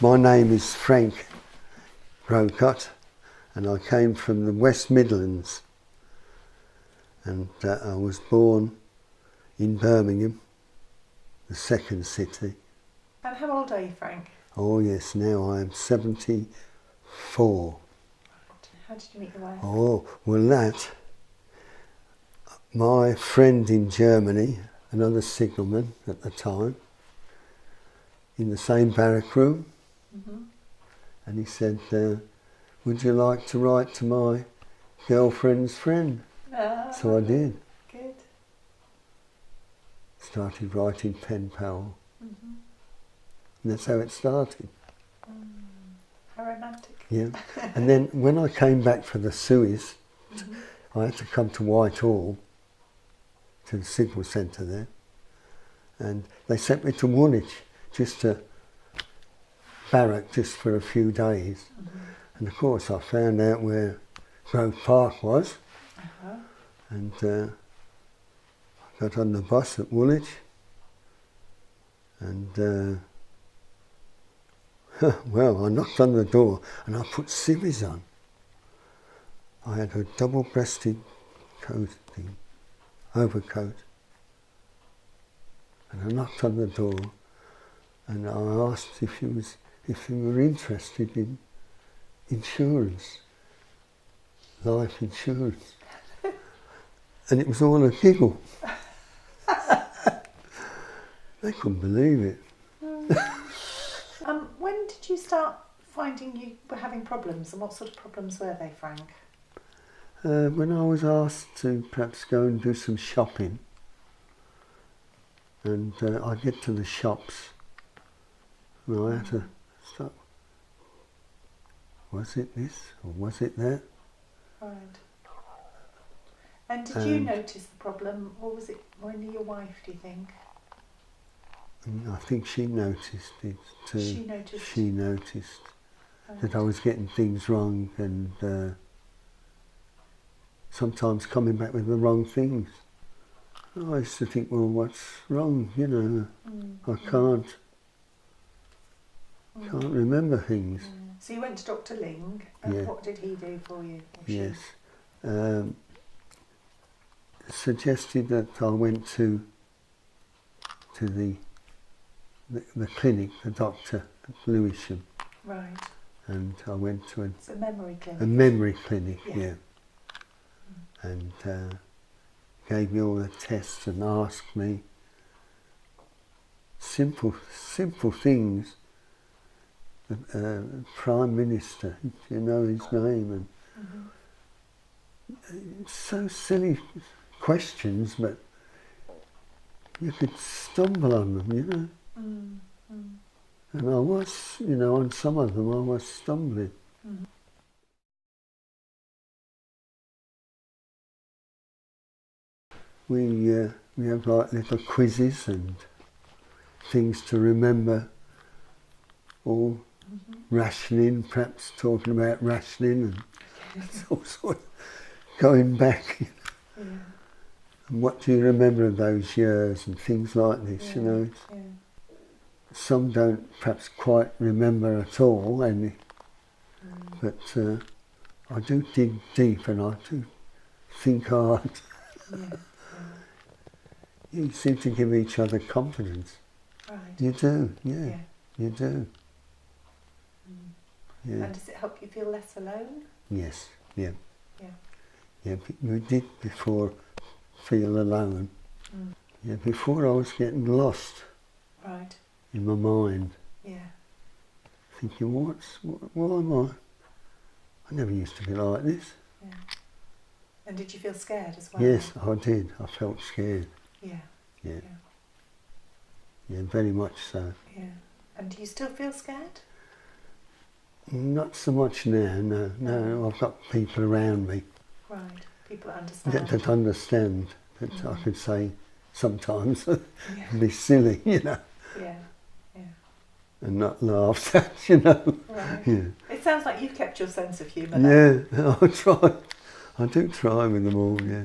My name is Frank Grocott, and I came from the West Midlands, and I was born in Birmingham, the second city. And how old are you, Frank? Oh yes, now I am 74. How did you meet your wife? Oh, well my friend in Germany, another signalman at the time, in the same barrack room, and he said, would you like to write to my girlfriend's friend? So I did. Good. Started writing pen pal. And that's how it started. How romantic. Yeah. And then when I came back for the Suez, I had to come to Whitehall, to the signal centre there, and they sent me to Woolwich just to barrack just for a few days. And of course I found out where Grove Park was, and I got on the bus at Woolwich, and well, I knocked on the door and I put civvies on. I had a double-breasted overcoat, and I knocked on the door and I asked if you were interested in insurance, life insurance. And it was all a giggle. They couldn't believe it. When did you start finding you were having problems, and what sort of problems were they, Frank? When I was asked to perhaps go and do some shopping, and I get to the shops, and I had to stop. Was it this or was it that? Right. And did you notice the problem, or was it mainly your wife, do you think? I think she noticed it too. She noticed? She noticed Right. that I was getting things wrong, and sometimes coming back with the wrong things. I used to think, well, what's wrong, you know? I can't remember things. So you went to Dr. Ling, and Yeah. what did he do for you? Or she? Yes. Suggested that I went to the clinic, the doctor at Lewisham, Right. and I went to It's a memory clinic. a memory clinic, Yeah. yeah. And gave me all the tests and asked me simple things. The Prime Minister, do you know his name? And so silly questions, but you could stumble on them, you know. And I was, you know, on some of them I was stumbling. We have like little quizzes and things to remember, all rationing, perhaps talking about rationing, and all sort of going back. And what do you remember of those years and things like this, you know? Yeah. Some don't perhaps quite remember at all, but I do dig deep and I do think hard. You seem to give each other confidence. Right. You do, yeah. You do. Yeah. And does it help you feel less alone? Yes, yeah. Yeah. Yeah, you did before feel alone. Yeah, before I was getting lost Right. in my mind, Yeah. thinking, why am I? I never used to be like this. Yeah. And did you feel scared as well? Yes, I did. I felt scared. Yeah. Yeah. Yeah, very much so. Yeah. And do you still feel scared? Not so much now, no. I've got people around me Right. People understand. that understand that I could say sometimes be silly, you know, Yeah. Yeah. and not laughed at, you know. Right. Yeah. It sounds like you've kept your sense of humour. Yeah, I try. I do try with them all, yeah.